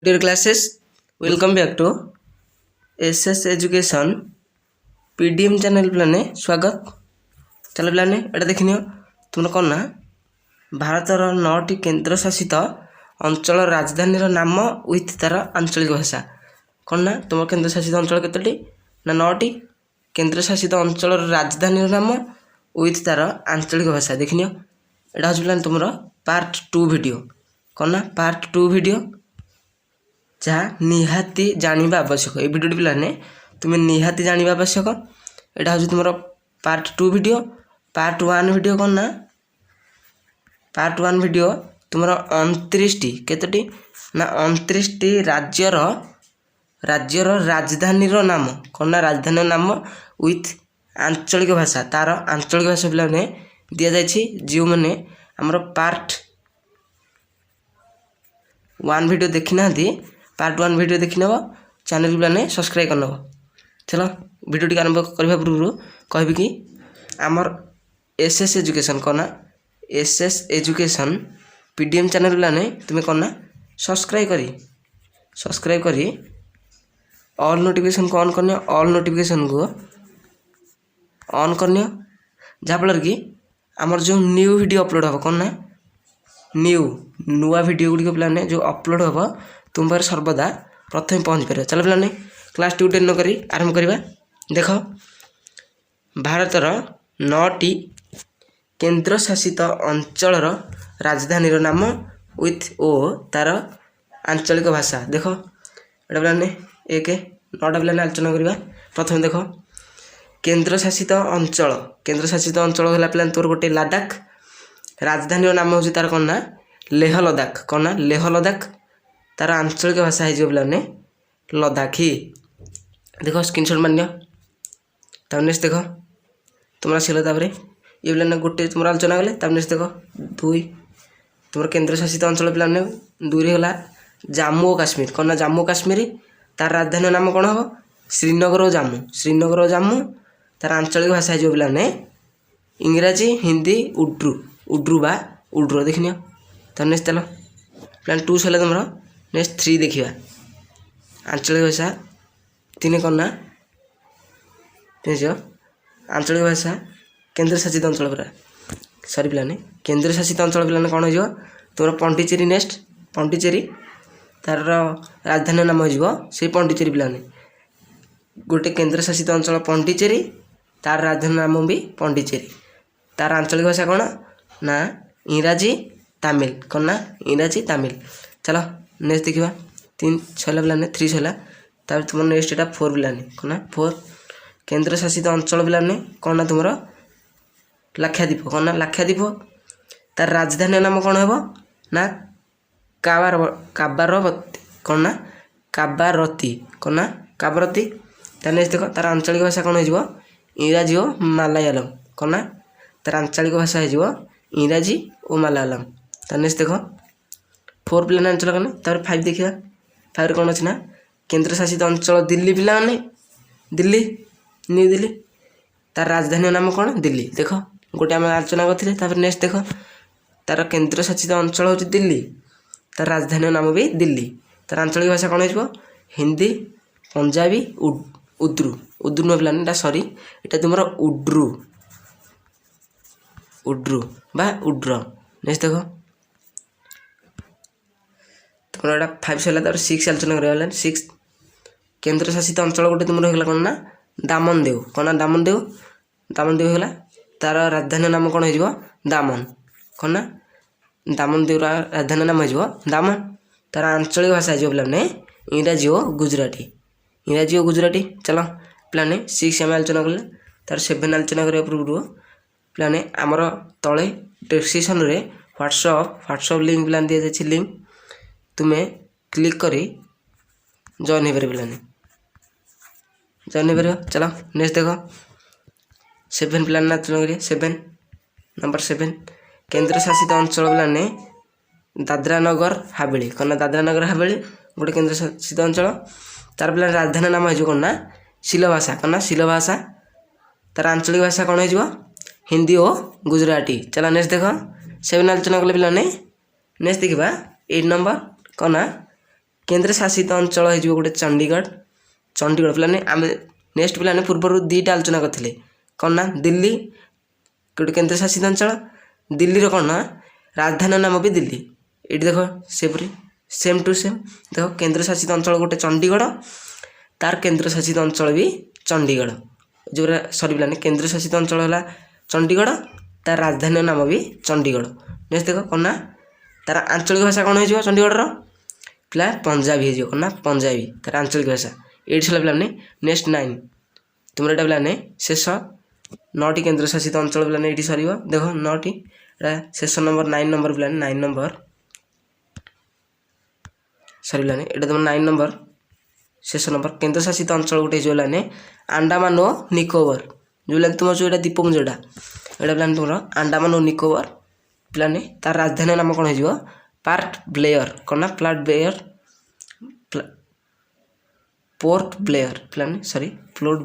Dear classes, welcome back to SS Education PDM channel प्लाने स्वागत। चलो प्लाने एटा देखिनियो तुमने कौन ना भारतर 9टी केन्द्र शासित अंचल राजधानी नाम विथ तार आंचलिक भाषा कौन ना तुम केन्द्र शासित अंचल केतोटी ना 9टी केन्द्र शासित अंचल राजधानी नाम विथ तार आंचलिक भाषा देखिनियो एटा हज प्लान तुमरो पार्ट 2 वीडियो कौन ना पार्ट 2 वीडियो जहाँ निहाती जानिबा आवश्यक ये वीडियो पिलाने तुम्हें निहाती जानिबा आवश्यक एटा हूँ तुम पार्ट 2 वीडियो। पार्ट 1 वीडियो कौन ना पार्ट 1 वीडियो तुम 29 केतोटी ना 29 राज्यर राजधानी नाम कौन ना राजधानी नाम विथ आंचलिक भाषा तार आंचलिक भाषा पिलाने दि जाइए जो मैंने आमर पार्ट 1 वीडियो देखी ना पार्ट 1 वीडियो देखी नब चैनल प्लाने सब्सक्राइब कर नब। चलो वीडियो टी आरंभ करने पूर्व कह कि आमर एसएस एजुकेशन कौन ना एसएस एजुकेशन पीडीएम चैनल प्लाने तुम्हें कौन ना सब्सक्राइब करी ऑल नोटिफिकेशन को ऑन करनी ऑल नोटिफिकेशन को ऑन करनी जहाँफल कि आमर जो न्यू वीडियो अपलोड हम कौन ना नुआ वीडियो गुड़िक प्लाने जो अपलोड हम तुम पर सर्वदा प्रथम पहुँच पार। चलो प्लाने क्लास 2 10 करी आरंभ करवा। देख भारतर 9टी केन्द्र शासित अंचल राजधानी नाम विथ ओ तार आंचलिक भाषा देख एटा प्लाने 1 9टा प्लाने आलोचना करवा। प्रथम देख केन्द्र शासित अंचल है प्लान तोर गोटे लद्दाख राजधानी नाम हूँ तार कौन ना लेह लद्दाख कौन ना लेह लद्दाख तार आंचलिक भाषा है पे लद्दाखी देख स्क्रीनशॉट मान्य तब नेक्स्ट देख तुम आसगल ये पे गोटे तुम आलोचना कले तब नेक्स्ट देख 2 तुम केन्द्र शासित अंचल पे 2 गला जम्मू और काश्मीर कौन ना जम्मू काश्मीर तार राजधानी नाम कौन हम श्रीनगर और जम्मू तार आंचलिक भाषा है पे इंग्राजी हिंदी उड्रू देखनी तब नेक्स्ट चलो प्लान 2 सर तुम नेक्स्ट 3 देखा आंचलिक भाषा 3 कौन ना आंचलिक भाषा केन्द्र शासित अंचल पूरा सॉरी पिलाने केन्द्र शासित अंचल पिलाने कौन हो तुम पंडिचेरी नेक्स्ट पंडिचेरी तार राजधानी नाम हो से पंडिचेरी पिलाने गोटे केन्द्र शासित अंचल पंडिचेरी तार राजधानी नाम भी पंडिचेरी तार आंचलिक भाषा कौन ना इंग्राजी तमिल कौन ना इंग्राजी तमिल। चलो नेक्स्ट देखा 3 छला पिलाने 3 छला तार तुम नेक्स्ट एटा 4 पिलाने कौन ना 4 केन्द्र शासित अंचल पिलाने कौन ना तुम लाक्षाद्वीप कौन ना लाक्षाद्वीप तार राजधानी नाम कौन है ना काबारवती कौन ना काबारती कौन ना काबारती तार नेक्स्ट देख तार आंचलिक भाषा कौन हो इंग्राजी और मालायालम कौन ना तार आंचलिक भाषा हो इंग्राजी और मालायालम। तार नेक्स्ट देख 4 पिलाने अंचल कौन तार 5 देखा 5 कौन अच्छे ना केन्द्र शासित अंचल दिल्ली पिलाने दिल्ली न्यू दिल्ली तार राजधानी नाम कौन दिल्ली देख गोटे आम आलोचना करते नेक्स्ट देख तार केन्द्र शासित अंचल हूँ दिल्ली तार राजधानी नाम भी दिल्ली तार आंचलिक भाषा कौन हो हिंदी पंजाबी उर्दू नुह पिलाने सॉरी यहाँ तुम उड्रू बा उड्र नेक्स्ट देख तुम 5 सर 6 आलोचना कर 6 केन्द्र शासित अंचल गोटे तुम होगा कौन ना दामनदेव कौन ना दामनदेव होगा तार राजधानी नाम कौन हो दामन कौन ना दामनदेव राजधानी नाम हो दामन तार आंचलिक भाषा हो पे इंग्राजी और गुजराती। चलो प्लाने 6 आम आलोचना कले तार 7 आलोचना करने पूर्व प्लाने आमर तले डिस्क्रिप्शन रे व्हाट्सअप लिंक प्लान दि जाए लिंक तुम्हें क्लिक करी जॉइन हो पारे प्लाने जॉइन हो पार। चलो नेक्स्ट देख 7 प्लान आलोचना करिए 7 नंबर 7 केन्द्र शासित अंचल प्लाने दादरा नगर हावेली कौन ना दादरा नगर हावेली गोटे केन्द्र शासित अंचल तार प्लान राजधानी नाम हो कौन ना सिलभाषा कौन ना सिलभाषा तार आंचलिक भाषा कौन हो हिंदी और गुजराती। चलो नेक्स्ट देख 7 आलोचना कले पिलाने नेक्स्ट देखा 8 नंबर कौन ना केन्द्र शासित अंचल हो गोटे चंडीगढ़ चंडीगढ़ पिलाने आम नेक्स्ट पिलाने पूर्व दुईटा आलोचना करते कौन ना दिल्ली गोटे केन्द्र शासित अंचल दिल्ली कौन ना राजधानी नाम भी दिल्ली ये देख सेपरी सेम टू सेम देख केन्द्र शासित अंचल गोटे चंडीगढ़ तार केन्द्र शासित अंचल भी चंडीगढ़ जो सरी पिलाने केन्द्र शासित अंचल है चंडीगढ़ तार राजधानी नाम भी चंडीगढ़ नेक्स्ट देख कौन ना तार आंचलिक भाषा कौन हो चंडीगढ़ पिला पंजाबी हो कौन ना पंजाबी तार आंचलिक भाषा ये सर पिलाने नेक्स्ट 9 तुम यहाँ पिलाने शेष 9टी केन्द्र शासित अंचल पिलाने ये सर देख 9टी शेष नंबर 9 नंबर पिलाने 9 नंबर सरी पिलाने ये तुम 9 नंबर शेष नंबर केन्द्र शासित अंचल गोटे जो लाने अंडमान और निकोबर जो लाने तुम जो द्वीपपुंज जोड़ा यहाँ पिलाने तुम अंडमान और निकोबर पिलाने तार राजधानी नाम कौन हो पार्ट ब्लेयर कौन ना पोर्ट ब्लेयर पिलाने सॉरी पोर्ट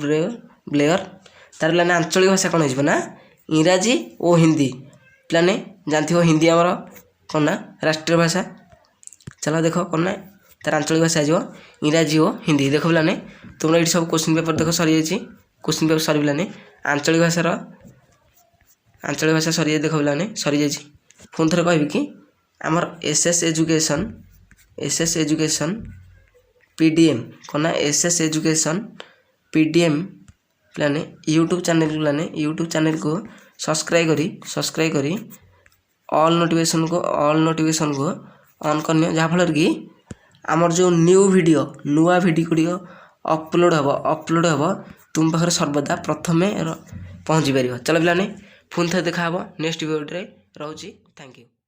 ब्लेयर तार पिलाने आंचलिक भाषा कौन हो ना इंग्राजी और हिंदी पिलाने जानते हो हिंदी आमर कौन ना राष्ट्रीय भाषा चलो देख कौन ना तार आंचलिक भाषा हो इंग्राजी और हिंदी देख पिलाने तुम ये सब क्वेश्चन पेपर देख सरी जाइए क्वेश्चन पेपर सरी पिलाने आंचलिक भाषा सरी देख पिलाने सरी जाइए पुणी थे कह कि आमर एसएस एजुकेशन पीडीएम कौन ना एसएस एजुकेशन पीडीएम पिलाने यूट्यूब चैनल को सब्सक्राइब करी ऑल नोटिफिकेशन को ऑन करनी जहाँफल कि आमर जो नुआ वीडियो गुड़िक अपलोड हम तुम पाखे सर्वदा प्रथमे पहुँची पार चलो पिलाने पुणी थे देखा नेक्स्ट वीडियो रोचे थैंक यू।